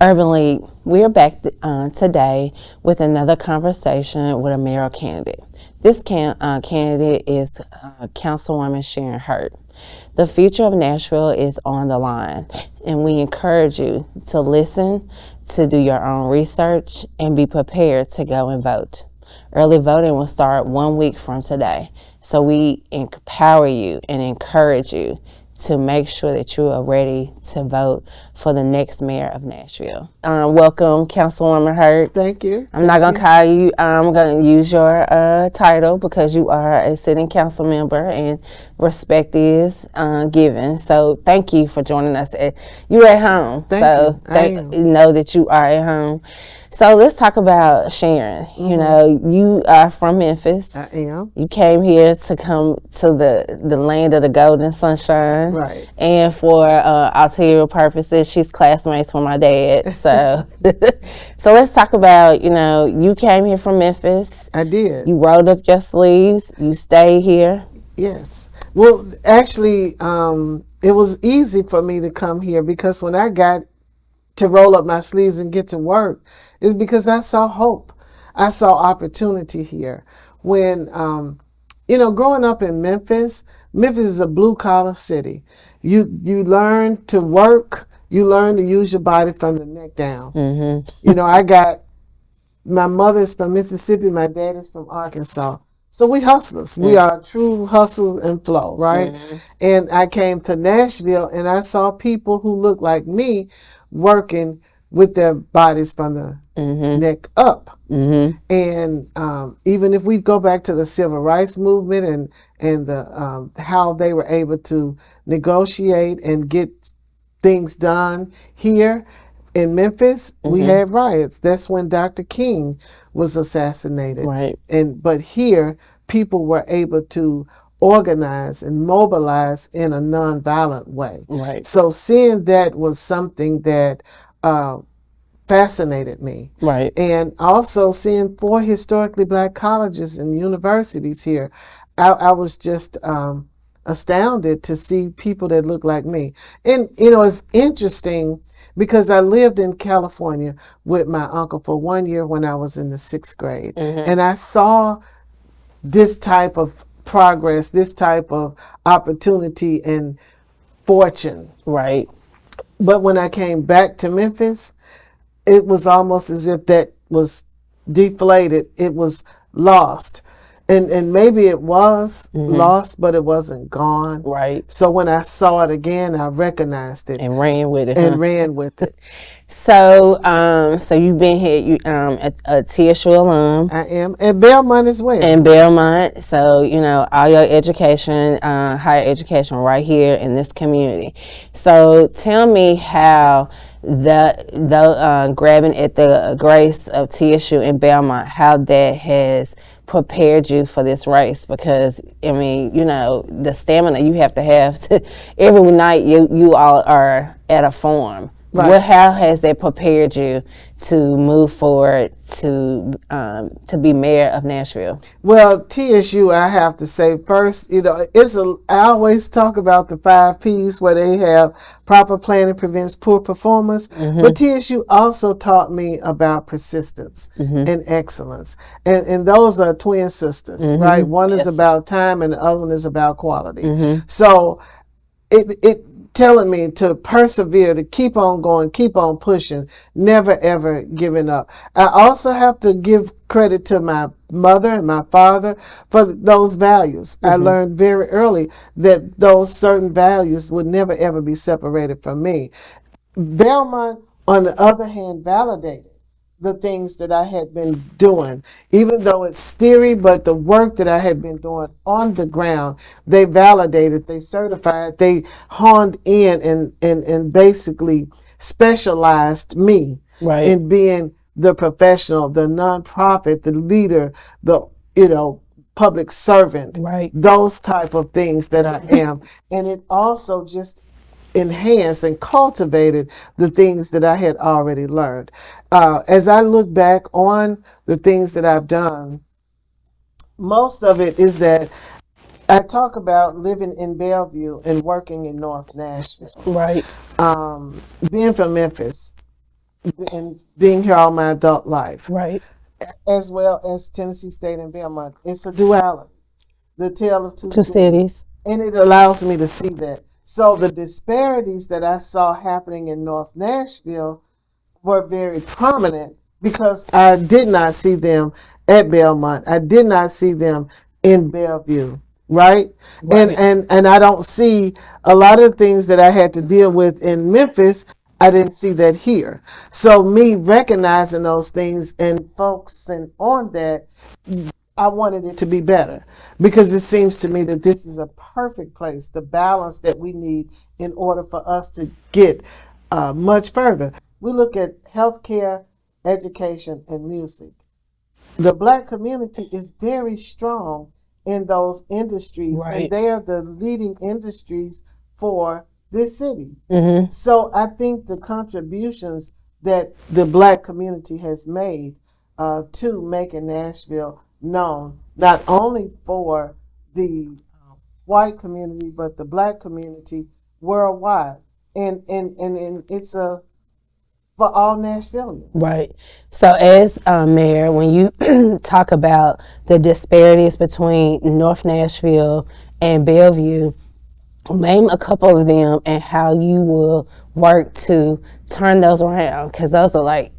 Urban League, we are back today with another conversation with a mayoral candidate. This candidate is Councilwoman Sharon. The future of Nashville is on the line, and we encourage you to listen, to do your own research, and be prepared to go and vote. Early voting will start 1 week from today, so we empower you and encourage you to make sure that you are ready to vote for the next mayor of Nashville. Welcome, Councilwoman Hurt. Thank you. I'm not going to call you, I'm going to use your title because you are a sitting council member and respect is given. So thank you for joining us. You're at home. Thank you. Know that you are at home. So let's talk about Sharon. You know, you are from Memphis. I am. You came here to come to the land of the golden sunshine. Right. And for ulterior purposes, she's classmates with my dad. So so let's talk about, you came here from Memphis. I did. You rolled up your sleeves. You stayed here. Yes. Well, actually, it was easy for me to come here because when I got to roll up my sleeves and get to work, is because I saw hope. I saw opportunity here. When, growing up in Memphis is a blue collar city. You learn to work. You learn to use your body from the neck down. My mother's from Mississippi. My dad is from Arkansas. So we hustlers. We are true hustle and flow, right? And I came to Nashville and I saw people who looked like me working with their bodies from the neck up. And even if we go back to the civil rights movement and the how they were able to negotiate and get things done here in Memphis, we had riots. That's when Dr. King was assassinated. Right. But here, people were able to organize and mobilize in a nonviolent way. Right. So seeing that was something that fascinated me. Right. And also seeing 4 historically black colleges and universities here, I was just astounded to see people that look like me. And, it's interesting because I lived in California with my uncle for 1 year when I was in the 6th grade. And I saw this type of progress, this type of opportunity and fortune. Right. But when I came back to Memphis, it was almost as if that was deflated. It was lost. And maybe it was lost, but it wasn't gone. Right. So when I saw it again, I recognized it. And ran with it. Ran with it. So you've been here, you a TSU alum. I am. And Belmont as well. And Belmont. So, all your education, higher education right here in this community. So tell me how the grabbing at the grace of TSU and Belmont, how that has prepared you for this race, because the stamina you have to every night you all are at a forum. Right. How has that prepared you to move forward to be mayor of Nashville? Well, TSU, I have to say first, I always talk about the 5 P's where they have proper planning prevents poor performance. But TSU also taught me about persistence and excellence. And those are twin sisters, right? One is about time and the other one is about quality. So it telling me to persevere, to keep on going, keep on pushing, never ever giving up. I also have to give credit to my mother and my father for those values. I learned very early that those certain values would never ever be separated from me. Belmont, on the other hand, validated the things that I had been doing, even though it's theory, but the work that I had been doing on the ground, they validated, they certified, they honed in and basically specialized me in being the professional, the nonprofit, the leader, the, public servant, those type of things that I am. And it also just enhanced and cultivated the things that I had already learned. As I look back on the things that I've done, most of it is that I talk about living in Bellevue and working in North Nashville. Right. Being from Memphis, and being here all my adult life, Right. as well as Tennessee State and Belmont. It's a duality, the tale of two Two cities, cities. and it allows me to see that. So the disparities that I saw happening in North Nashville were very prominent because I did not see them at Belmont. I did not see them in Bellevue, right? And Right. and I don't see a lot of things that I had to deal with in Memphis. I didn't see that here. So me recognizing those things and focusing on that, I wanted it to be better because it seems to me that this is a perfect place, the balance that we need in order for us to get much further. We look at healthcare, education, and music. The black community is very strong in those industries, and Right. they are the leading industries for this city. Mm-hmm. So I think the contributions that the black community has made to making Nashville known, not only for the white community, but the black community worldwide. And it's for all Nashvillians. Right. So, as Mayor, when you talk about the disparities between North Nashville and Bellevue, name a couple of them and how you will work to turn those around because those are like,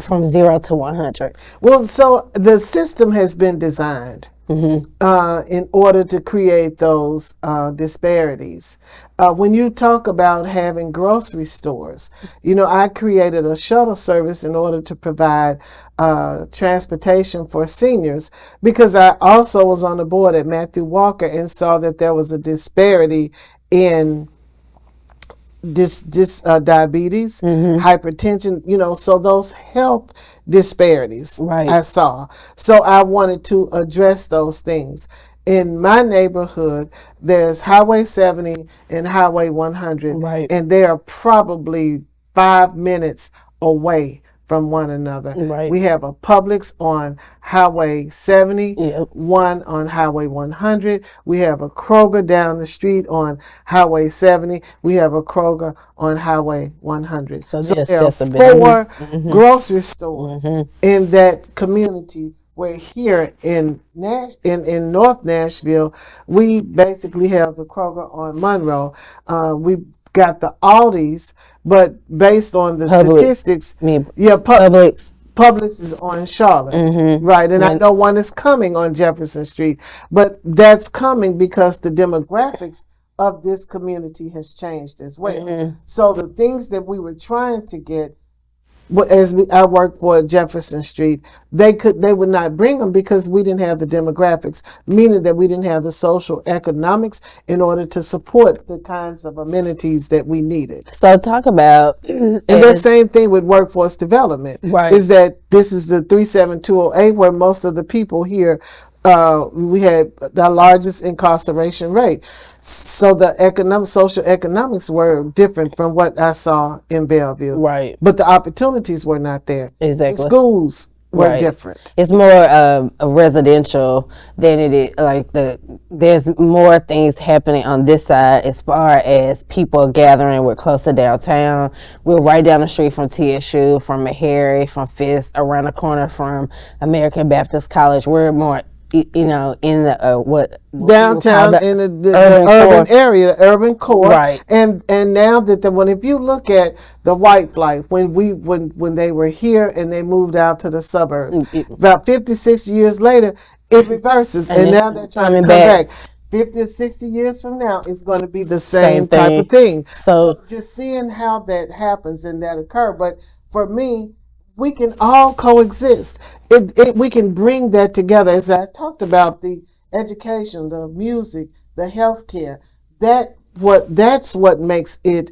from 0 to 100. Well, so the system has been designed in order to create those disparities. When you talk about having grocery stores, I created a shuttle service in order to provide transportation for seniors because I also was on the board at Matthew Walker and saw that there was a disparity in diabetes, hypertension, so those health disparities Right. I saw. So I wanted to address those things. In my neighborhood, there's Highway 70 and Highway 100, Right. and they are probably 5 minutes away from one another. Right. We have a Publix on Highway 70, Yep. one on Highway 100. We have a Kroger down the street on Highway 70. We have a Kroger on Highway 100. So So the there are accessibility. 4 grocery stores in that community. Where here in North Nashville, we basically have the Kroger on Monroe. We got the Aldis, but based on the Publix. statistics, yeah, Publix. Publix is on Charlotte, right? And I know one is coming on Jefferson Street, but that's coming because the demographics of this community has changed as well. So the things that we were trying to get, I worked for Jefferson Street, they would not bring them because we didn't have the demographics, meaning that we didn't have the social economics in order to support the kinds of amenities that we needed. So talk about And the same thing with workforce development. Right. Is that this is the 37208 where most of the people here, we had the largest incarceration rate. So the social economics were different from what I saw in Bellevue. Right. But the opportunities were not there. Exactly. The schools were Right. different. It's more a residential than it is there's more things happening on this side as far as people gathering. We're closer downtown. We're right down the street from TSU, from Meharry, from Fisk, around the corner from American Baptist College. We're more in the what Downtown in the urban area, the urban core, Right. And now that if you look at the white flight when they were here and they moved out to the suburbs, about 56 years later, it reverses, and now they're trying to come back. 50 or 60 years from now, it's going to be the same type of thing. So just seeing how that happens and that occur, but for me, we can all coexist. We can bring that together. As I talked about the education, the music, the healthcare, that's what makes it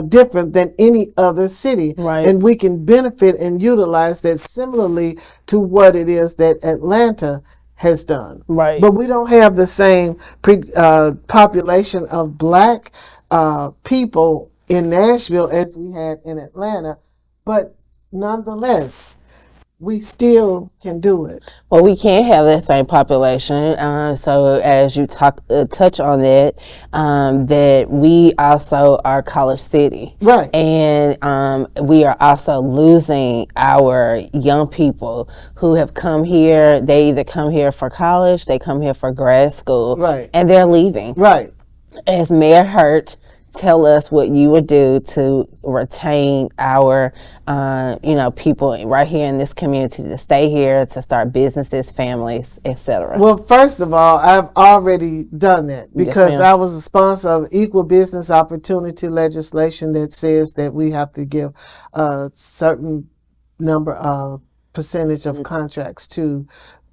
different than any other city. Right. And we can benefit and utilize that similarly to what it is that Atlanta has done. Right. But we don't have the same population of black people in Nashville as we had in Atlanta. But nonetheless, we still can do it. Well, we can't have that same population. So, as you touch on that, that we also are College City, Right. and we are also losing our young people who have come here. They either come here for college, they come here for grad school, Right. and they're leaving. Right. As Mayor Hurt, tell us what you would do to retain our, people right here in this community to stay here, to start businesses, families, etc. Well, first of all, I've already done that because ma'am. I was a sponsor of equal business opportunity legislation that says that we have to give a certain number of percentage of contracts to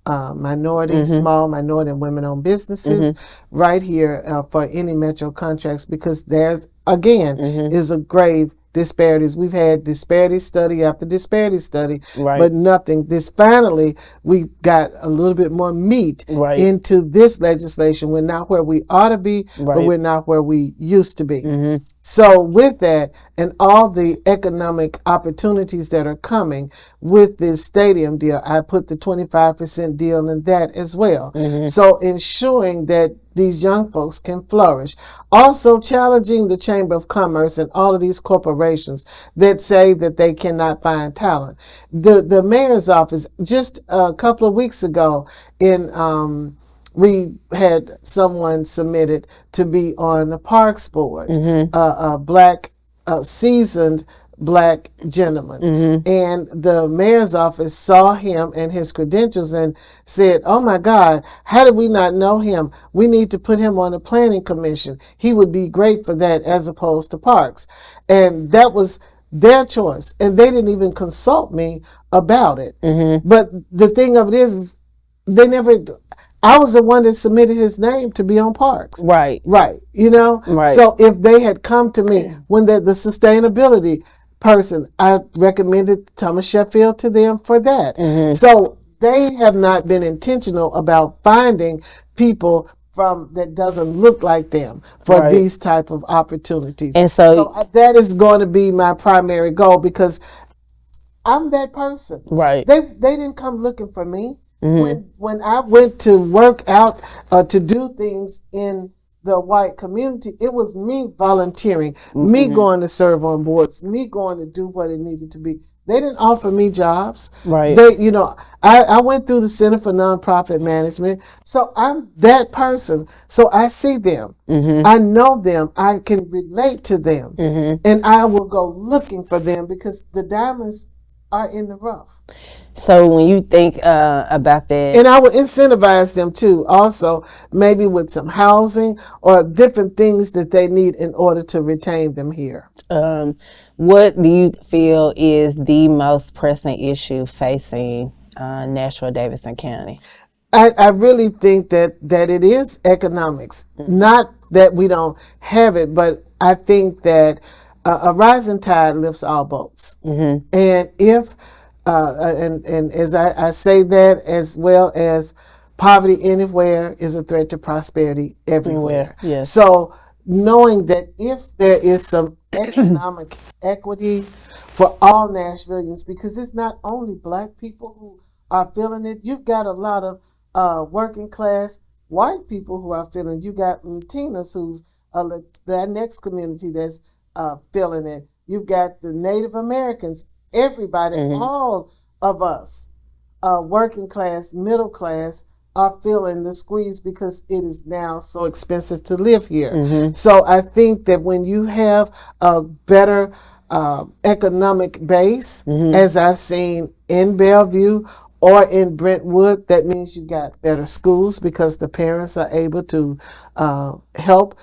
minority, small minority, and women-owned businesses right here for any metro contracts, because there's again is a grave disparities. We've had disparity study after disparity study, Right. but nothing. This finally we got a little bit more meat Right. into this legislation. We're not where we ought to be, but Right. we're not where we used to be. So with that and all the economic opportunities that are coming with this stadium deal, I put the 25% deal in that as well. So ensuring that these young folks can flourish. Also challenging the Chamber of Commerce and all of these corporations that say that they cannot find talent. The mayor's office just a couple of weeks ago we had someone submitted to be on the Parks Board, a black, seasoned black gentleman. And the mayor's office saw him and his credentials and said, oh my God, how did we not know him? We need to put him on the planning commission. He would be great for that as opposed to parks. And that was their choice. And they didn't even consult me about it. But the thing of it is, they never... I was the one that submitted his name to be on parks. Right. Right. Right. So if they had come to me when the sustainability person, I recommended Thomas Sheffield to them for that. So they have not been intentional about finding people that doesn't look like them for Right. these type of opportunities. And so that is going to be my primary goal, because I'm that person. Right. They didn't come looking for me. When I went to work out to do things in the white community, it was me volunteering, me going to serve on boards, me going to do what it needed to be. They didn't offer me jobs. Right. I went through the Center for Nonprofit Management, so I'm that person. So I see them, I know them, I can relate to them, and I will go looking for them because the diamonds are in the rough. So when you think about that, and I would incentivize them too, also maybe with some housing or different things that they need in order to retain them here. What do you feel is the most pressing issue facing Nashville Davidson County? I really think that it is economics. Not that we don't have it, but I think that a rising tide lifts all boats. And if and as I say that, as well as poverty anywhere is a threat to prosperity everywhere. Yes. So knowing that if there is some economic equity for all Nashvillians, because it's not only black people who are feeling it, you've got a lot of working class white people who are feeling it. You got Latinas who's that next community that's feeling it. You've got the Native Americans. Everybody, all of us, working class, middle class, are feeling the squeeze because it is now so expensive to live here. So I think that when you have a better economic base, as I've seen in Bellevue or in Brentwood, that means you got better schools because the parents are able to help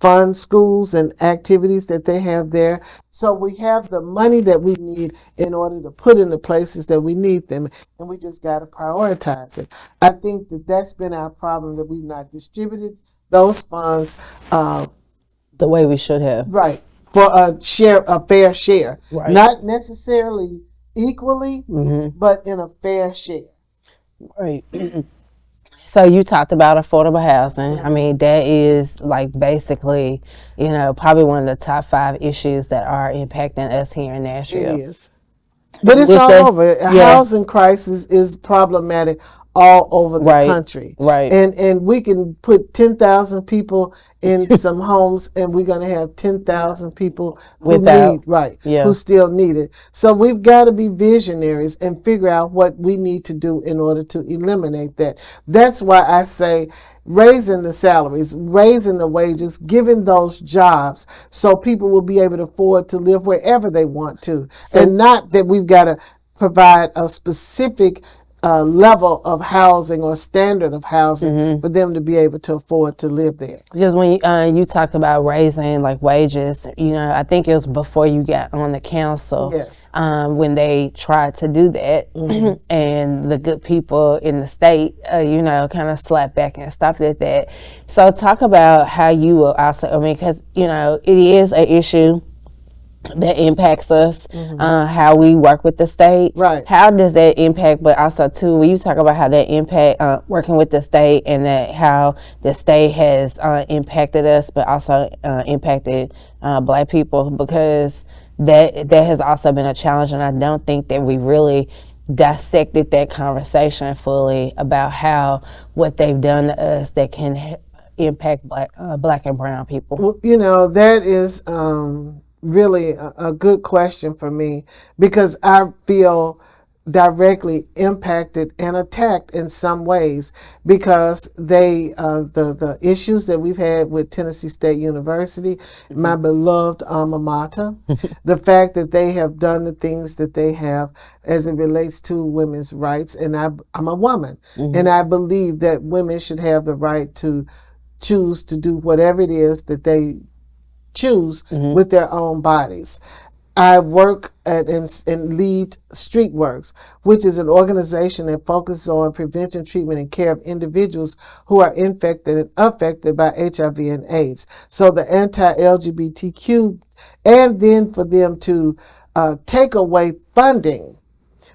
fund schools and activities that they have there. So we have the money that we need in order to put in the places that we need them, and we just got to prioritize it. I think that that's been our problem, that we've not distributed those funds the way we should have. Right, for a fair share. Right. Not necessarily equally, but in a fair share. Right. So you talked about affordable housing. I mean, that is like basically, probably one of the top 5 issues that are impacting us here in Nashville. It is. But it's with all the over. A yeah, housing crisis is problematic all over the right, country. right, And we can put 10,000 people in some homes and we're going to have 10,000 people who without who yeah. still need it. So we've got to be visionaries and figure out what we need to do in order to eliminate that. That's why I say raising the salaries, raising the wages, giving those jobs so people will be able to afford to live wherever they want to. And So not that we've got to provide a specific level of housing or standard of housing for them to be able to afford to live there. because when you talk about raising like wages, you know, I think it was before you got on the council Yes. when they tried to do that, and the good people in the state, you know, kind of slapped back and stopped at that. So talk about how you will also, I mean, because you know, it is an issue that impacts us, how we work with the state. Right. How does that impact? But also too, when you talk about how that impact working with the state, and that how the state has impacted us, but also impacted Black people, because that has also been a challenge, and I don't think that we really dissected that conversation fully about how what they've done to us that can impact black and brown people. Well, you know, that is really a good question for me because I feel directly impacted and attacked in some ways because the issues that we've had with Tennessee State University, my beloved alma mater, the fact that they have done the things that they have as it relates to women's rights, and I'm a woman, and I believe that women should have the right to choose to do whatever it is that they choose with their own bodies. I work at and lead Streetworks, which is an organization that focuses on prevention, treatment, and care of individuals who are infected and affected by HIV and AIDS. So the anti-LGBTQ, and then for them to take away funding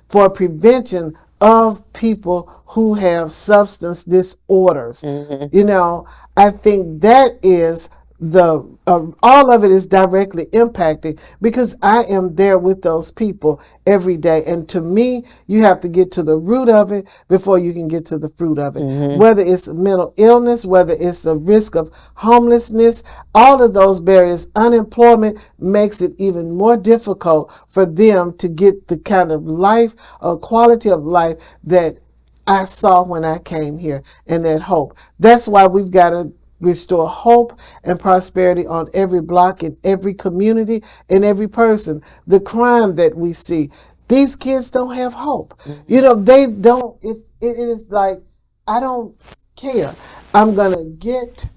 for prevention of people who have substance disorders. You know, I think that is the all of it is directly impacting because I am there with those people every day. And to me, you have to get to the root of it before you can get to the fruit of it. Whether it's mental illness, whether it's the risk of homelessness, all of those barriers, unemployment makes it even more difficult for them to get the kind of life or quality of life that I saw when I came here, and that hope. That's why we've got to restore hope and prosperity on every block, in every community, in every person. The crime that we see, these kids don't have hope. You know, they don't. It is like, I don't care. I'm going to get,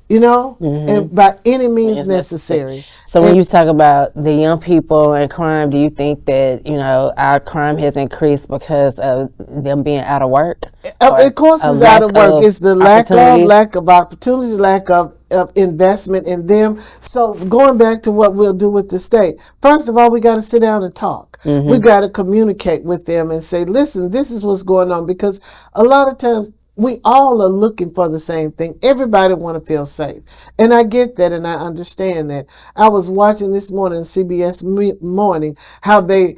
you know, and by any means Is necessary. necessary. So when you talk about the young people and crime, do you think that, you know, our crime has increased because of them being out of work? Or Of course, a it's out lack of work. of It's the opportunities? lack of opportunities, lack of investment in them. So going back to what we'll do with the state, first of all, we got to sit down and talk. We got to communicate with them and say, listen, this is what's going on, because a lot of times we all are looking for the same thing. Everybody want to feel safe. And I get that and I understand that. I was watching this morning, CBS Morning, how they,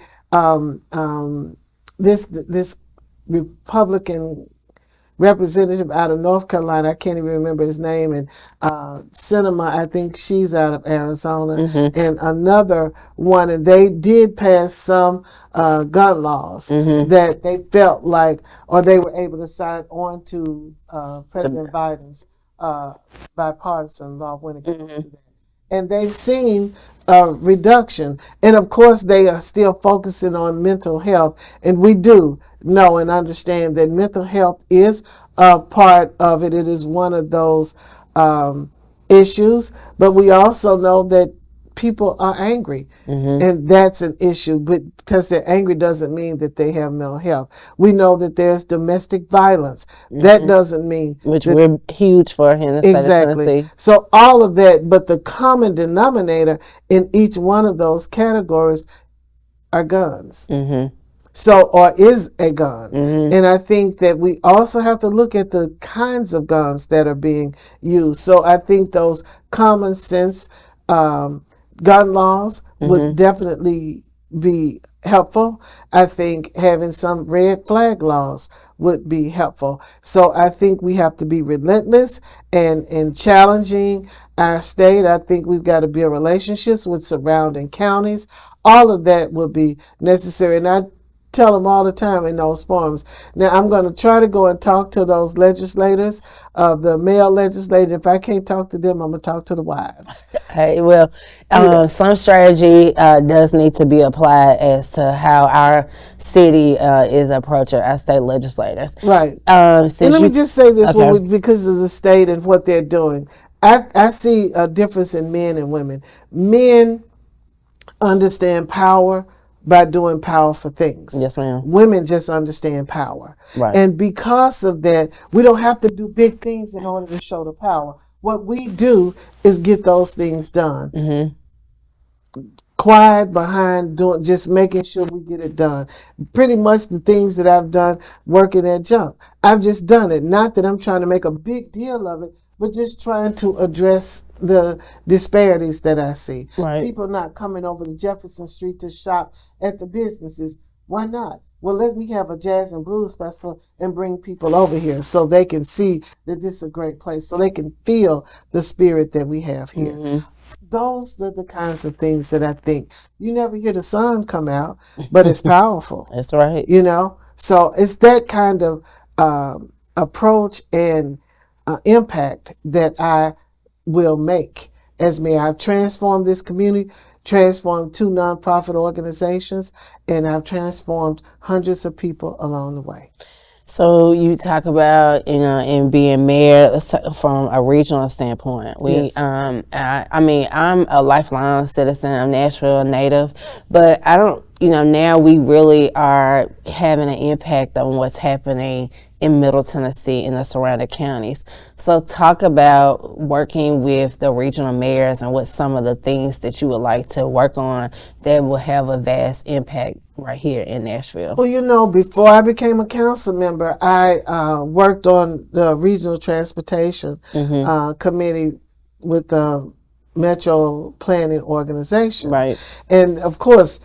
this Republican representative out of North Carolina, I can't even remember his name, and Cinema, I think she's out of Arizona, and another one, and they did pass some gun laws that they felt like, or they were able to sign on to President Biden's bipartisan law when it comes to that. And they've seen a reduction. And of course, they are still focusing on mental health. And we do know and understand that mental health is a part of it. It is one of those issues. But we also know that people are angry. And that's an issue. But because they're angry doesn't mean that they have mental health. We know that there's domestic violence. That doesn't mean Which that, we're huge for here in the state of exactly. Tennessee. So all of that, but the common denominator in each one of those categories are guns. So, or is a gun. And I think that we also have to look at the kinds of guns that are being used. So I think those common sense gun laws would definitely be helpful. I think having some red flag laws would be helpful. So I think we have to be relentless and in challenging our state. I think we've got to build relationships with surrounding counties. All of that will be necessary. And I tell them all the time in those forums. Now I'm going to try to go and talk to those legislators, the male legislators. If I can't talk to them, I'm going to talk to the wives. Hey, well, some strategy does need to be applied as to how our city is approaching our state legislators. Right. And let me just say this, okay, because of the state and what they're doing. I see a difference in men and women. Men understand power by doing powerful things. Yes, ma'am. Women just understand power. Right. And because of that, we don't have to do big things in order to show the power. What we do is get those things done. Mm-hmm. Quiet behind doing, just making sure we get it done. Pretty much the things that I've done working at Jump, I've just done it. Not that I'm trying to make a big deal of it, but just trying to address the disparities that I see. Right. People not coming over to Jefferson Street to shop at the businesses. Why not? Well, let me have a jazz and blues festival and bring people over here so they can see that this is a great place, so they can feel the spirit that we have here. Mm-hmm. Those are the kinds of things that I think you never hear the sun come out, but it's powerful. That's right. You know, so it's that kind of approach and impact that I will make as mayor. I've transformed this community, transformed 2 nonprofit organizations, and I've transformed hundreds of people along the way. So you talk about, in being mayor from a regional standpoint. Yes. I mean, I'm a lifelong citizen. I'm Nashville native, but I don't, now we really are having an impact on what's happening in Middle Tennessee and the surrounding counties. So talk about working with the regional mayors and what some of the things that you would like to work on that will have a vast impact right here in Nashville. Well, before I became a council member, I worked on the regional transportation committee with the Metro Planning Organization. Right. And of course,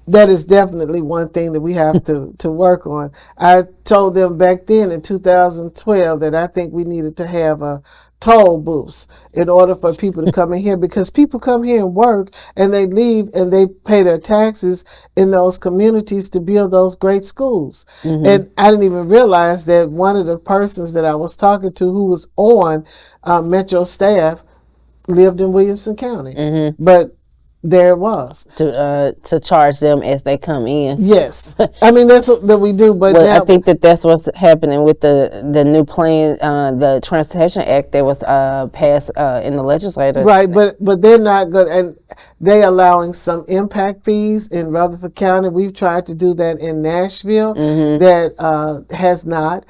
that is definitely one thing that we have to work on. I told them back then in 2012 that I think we needed to have a toll booths in order for people to come in here, because people come here and work and they leave and they pay their taxes in those communities to build those great schools. Mm-hmm. And I didn't even realize that one of the persons that I was talking to who was on Metro staff lived in Williamson County. Mm-hmm. But there it was. To charge them as they come in. Yes. I mean, that's what that we do. But well, now, I think that's what's happening with the new plan, the Transportation Act that was passed in the legislature. Right, but they're not good. And they allowing some impact fees in Rutherford County. We've tried to do that in Nashville. Mm-hmm. That has not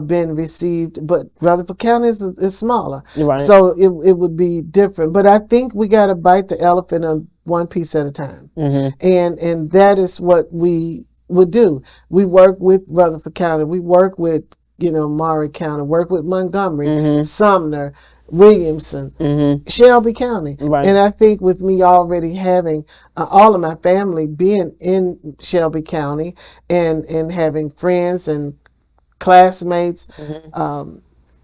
been received, but Rutherford County is smaller. Right. So it would be different. But I think we got to bite the elephant on one piece at a time. Mm-hmm. And that is what we would do. We work with Rutherford County. We work with, Maury County, work with Montgomery, mm-hmm. Sumner, Williamson, mm-hmm. Shelby County. Right. And I think with me already having all of my family being in Shelby County and having friends and classmates, mm-hmm.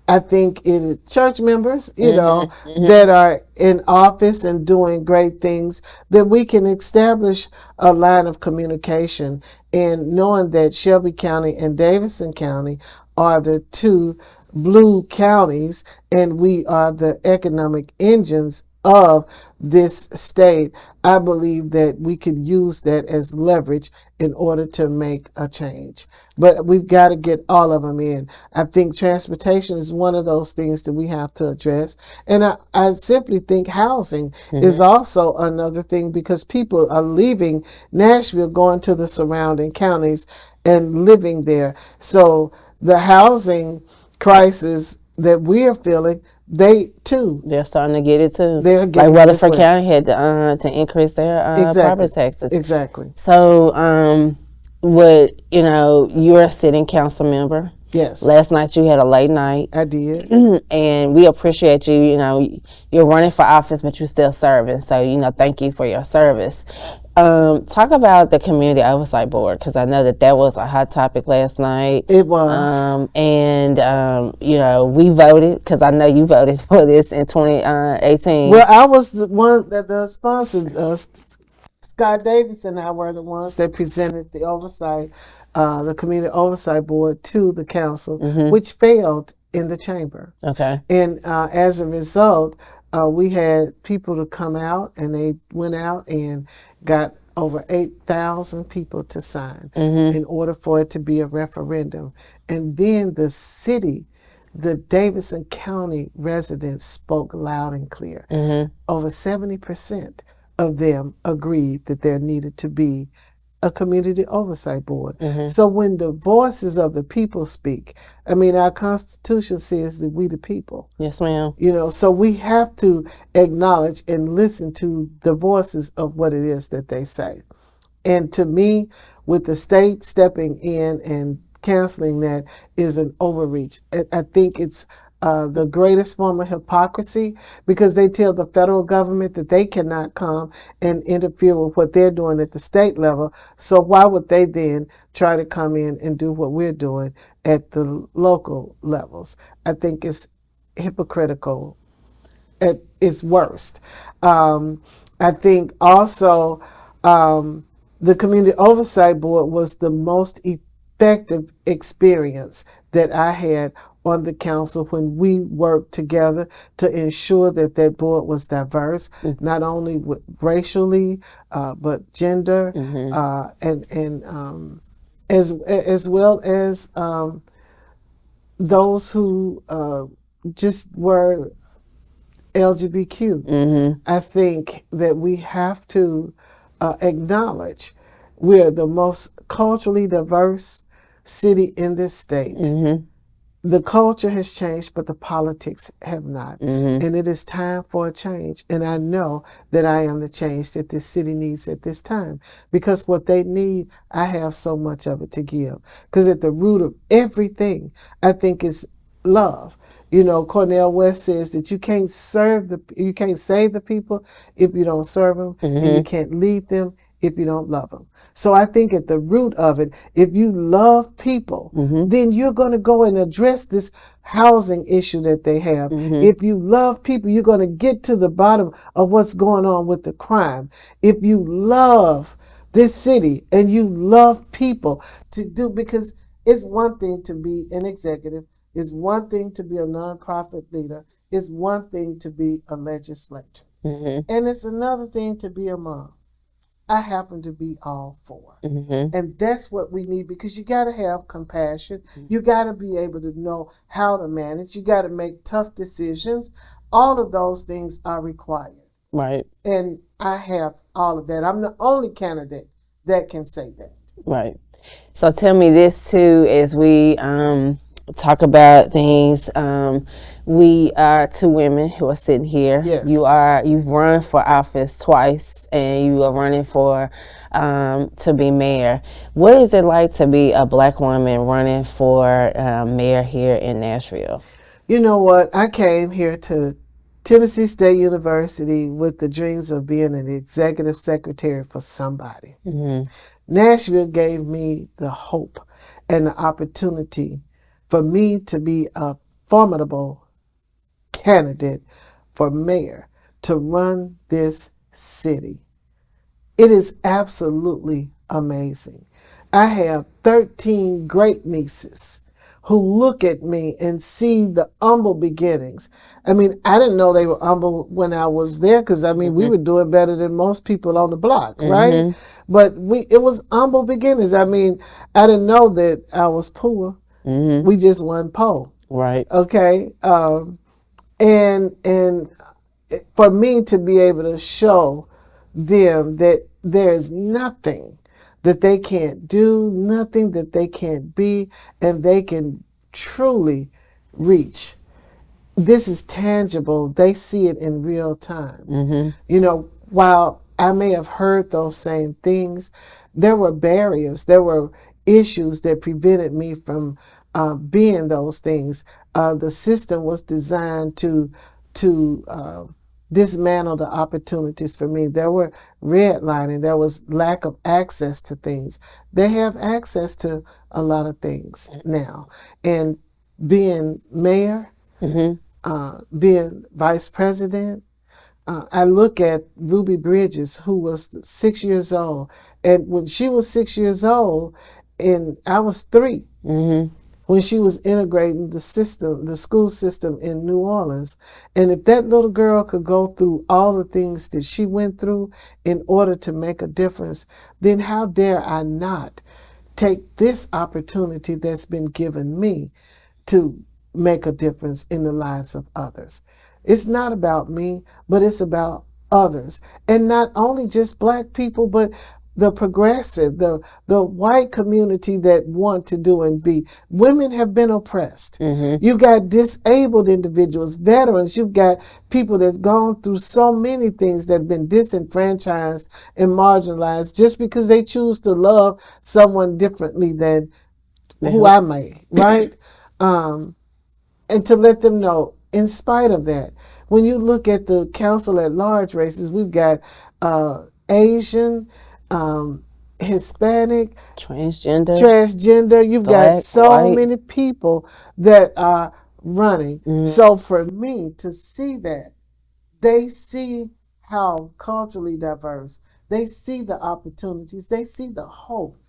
I think it is church members, mm-hmm. that are in office and doing great things, that we can establish a line of communication, and knowing that Shelby County and Davidson County are the 2 blue counties, and we are the economic engines of this state. I believe that we could use that as leverage in order to make a change. But we've got to get all of them in. I think transportation is one of those things that we have to address. And I simply think housing mm-hmm. is also another thing, because people are leaving Nashville, going to the surrounding counties and living there. So the housing crisis that we're feeling, they're starting to get it too. They're getting like Rutherford County had to increase their property taxes. Exactly. So, you're a sitting council member. Yes, Last night you had a late night. I did. And we appreciate you. You know, you're running for office, but you're still serving. So, you know, thank you for your service. Talk about the community oversight board, because I know that was a hot topic last night. It was. You know, we voted, because I know you voted for this in 2018. Well, I was the one that the sponsored us. Scott Davis and I were the ones that presented the oversight, the community oversight board to the council, which failed in the chamber. Okay. And as a result, we had people to come out, and they went out and got over 8,000 people to sign in order for it to be a referendum. And then the city, the Davidson County residents spoke loud and clear. Over 70% of them agreed that there needed to be a community oversight board. So when the voices of the people speak, I mean, our Constitution says that we the people. Yes, ma'am. You know, so we have to acknowledge and listen to the voices of what it is that they say. And to me, with the state stepping in and canceling that is an overreach. I think it's the greatest form of hypocrisy, because they tell the federal government that they cannot come and interfere with what they're doing at the state level. So why would they then try to come in and do what we're doing at the local levels? I think it's hypocritical at its worst. I think also the Community Oversight Board was the most effective experience that I had on the council when we worked together to ensure that that board was diverse, not only racially, but gender, and as well as those who just were LGBTQ. I think that we have to acknowledge we're the most culturally diverse city in this state. The culture has changed, but the politics have not. And it is time for a change. And I know that I am the change that this city needs at this time, because what they need, I have so much of it to give. Because at the root of everything, I think, is love. You know, Cornel West says that you can't save the people if you don't serve them, and you can't lead them if you don't love them. So I think at the root of it, if you love people, then you're going to go and address this housing issue that they have. If you love people, you're going to get to the bottom of what's going on with the crime. If you love this city and you love people to do, because it's one thing to be an executive, it's one thing to be a nonprofit leader, it's one thing to be a legislator, and it's another thing to be a mom. I happen to be all four. And that's what we need, because you got to have compassion. You got to be able to know how to manage. You got to make tough decisions. All of those things are required. Right. And I have all of that. I'm the only candidate that can say that. Right. So tell me this too, as we talk about things. We are two women who are sitting here. Yes. You've run for office twice, and you are running for to be mayor. What is it like to be a Black woman running for mayor here in Nashville? You know what? I came here to Tennessee State University with the dreams of being an executive secretary for somebody. Nashville gave me the hope and the opportunity for me to be a formidable candidate for mayor, to run this city. It is absolutely amazing. I have 13 great nieces who look at me and see the humble beginnings. I mean, I didn't know they were humble when I was there, because I mean, we were doing better than most people on the block, right? But it was humble beginnings. I mean, I didn't know that I was poor. We just wasn't poor. Right. Okay. And for me to be able to show them that there's nothing that they can't do, nothing that they can't be, and they can truly reach. This is tangible. They see it in real time. You know, while I may have heard those same things, there were barriers, there were issues that prevented me from being those things. The system was designed to dismantle the opportunities for me. There were redlining. There was lack of access to things. They have access to a lot of things now. And being mayor, being vice president, I look at Ruby Bridges, who was 6 years old. And when she was 6 years old, and I was 3, when she was integrating the system, the school system in New Orleans. And if that little girl could go through all the things that she went through in order to make a difference, then how dare I not take this opportunity that's been given me to make a difference in the lives of others. It's not about me, but it's about others. And not only just black people, but the progressive, the white community that want to do and be. Women have been oppressed. You've got disabled individuals, veterans. You've got people that's gone through so many things that have been disenfranchised and marginalized just because they choose to love someone differently than who I may, right? And to let them know, in spite of that, when you look at the council at large races, we've got Asian, Hispanic, transgender. You've got black, so white. many people that are running. So for me to see that, they see how culturally diverse, they see the opportunities, they see the hope,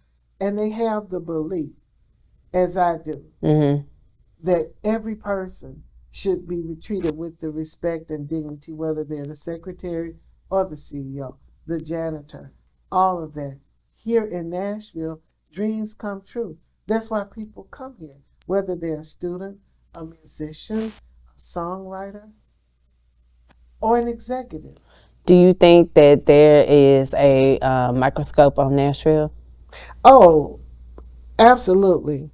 and they have the belief, as I do, that every person should be treated with the respect and dignity, whether they're the secretary or the CEO, the janitor, all of that. Here in Nashville, dreams come true. That's why people come here, whether they're a student, a musician, a songwriter, or an executive. Do you think that there is a microscope on Nashville? Oh, absolutely.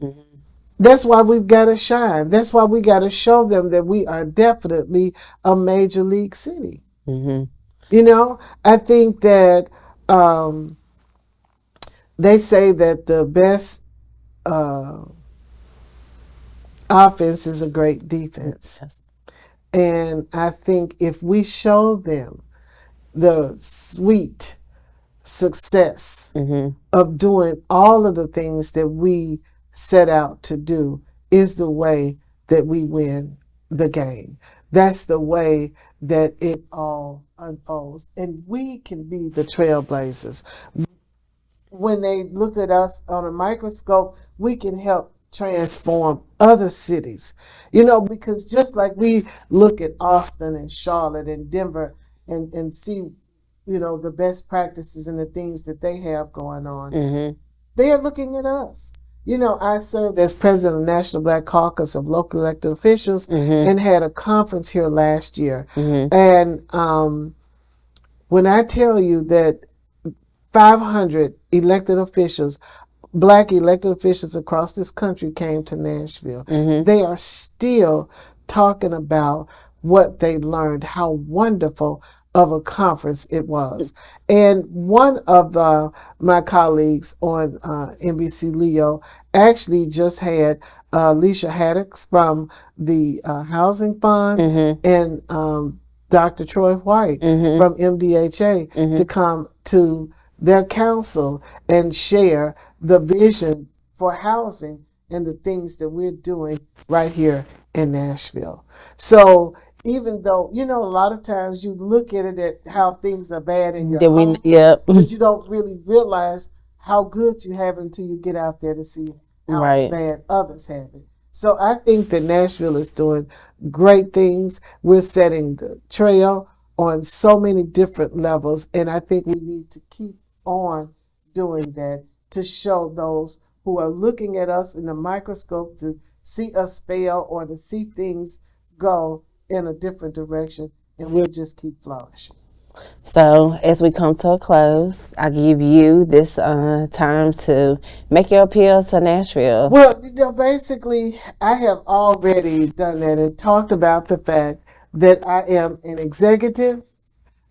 That's why we've got to shine. That's why we got to show them that we are definitely a major league city. You know, I think that they say that the best offense is a great defense. Yes. And I think if we show them the sweet success of doing all of the things that we set out to do is the way that we win the game. That's the way that it all unfolds. And we can be the trailblazers. When they look at us on a microscope, we can help transform other cities. You know, because just like we look at Austin and Charlotte and Denver and see, you know, the best practices and the things that they have going on, they are looking at us. You know, I served as president of the National Black Caucus of Local Elected Officials and had a conference here last year. And when I tell you that 500 elected officials, black elected officials across this country came to Nashville, they are still talking about what they learned, how wonderful of a conference it was. And one of my colleagues on NBC Leo actually just had Alicia Haddix from the Housing Fund and Dr. Troy White from MDHA to come to their council and share the vision for housing and the things that we're doing right here in Nashville. So even though, you know, a lot of times you look at it at how things are bad in your home, but you don't really realize how good you have it until you get out there to see how bad others have it. So I think that Nashville is doing great things. We're setting the trail on so many different levels, and I think we need to keep on doing that to show those who are looking at us in the microscope to see us fail or to see things go in a different direction, and we'll just keep flourishing. So, as we come to a close, I give you this time to make your appeal to Nashville. Well, you know, basically, I have already done that and talked about the fact that I am an executive,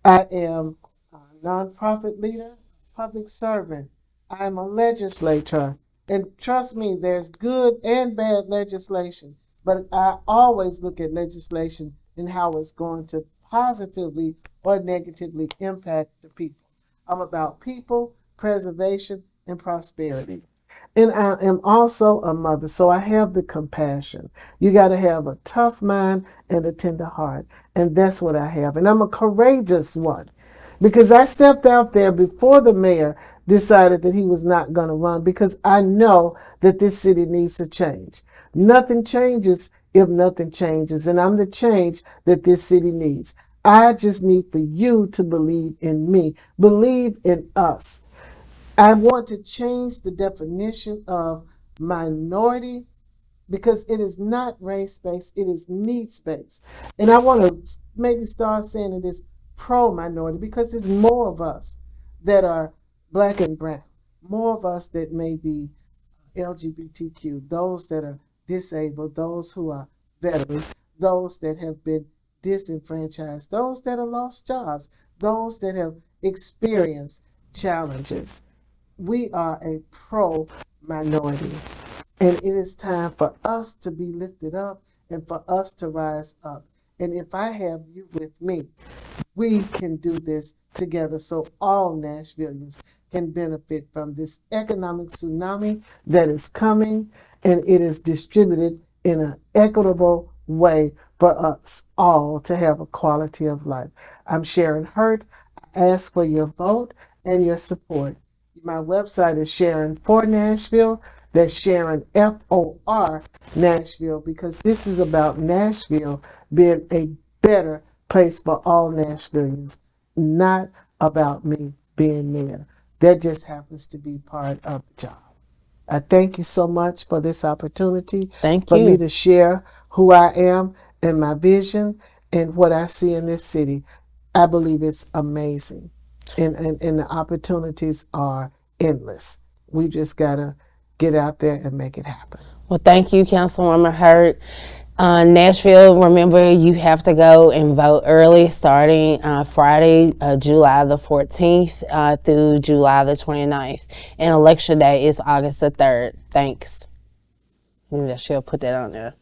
I am a nonprofit leader, public servant, I'm a legislator, And trust me, there's good and bad legislation, but I always look at legislation and how it's going to positively or negatively impact the people. I'm about people, preservation, and prosperity. And I am also a mother, so I have the compassion. You got to have a tough mind and a tender heart. And that's what I have. And I'm a courageous one because I stepped out there before the mayor decided that he was not going to run because I know that this city needs to change. Nothing changes if nothing changes. And I'm the change that this city needs. I just need for you to believe in me, believe in us. I want to change the definition of minority because it is not race based, it is needs based. And I want to maybe start saying it is pro minority because there's more of us that are black and brown, more of us that may be LGBTQ, those that are disabled, those who are veterans, those that have been disenfranchised, those that have lost jobs, those that have experienced challenges. We are a pro minority. And it is time for us to be lifted up and for us to rise up. And if I have you with me, we can do this together so all Nashvillians can benefit from this economic tsunami that is coming, and it is distributed in an equitable way for us all to have a quality of life. I'm Sharon Hurt. I ask for your vote and your support. My website is Sharon for Nashville. That's Sharon FOR Nashville, because this is about Nashville being a better place for all Nashvillians, not about me being there. That just happens to be part of the job. I thank you so much for this opportunity Thank for me you. to share who I am and my vision and what I see in this city. I believe it's amazing. And the opportunities are endless. We just got to get out there and make it happen. Well, thank you, Councilwoman Hurt. Nashville, remember you have to go and vote early starting Friday, July the 14th through July the 29th. And election day is August the 3rd. Thanks. Maybe I should put that on there.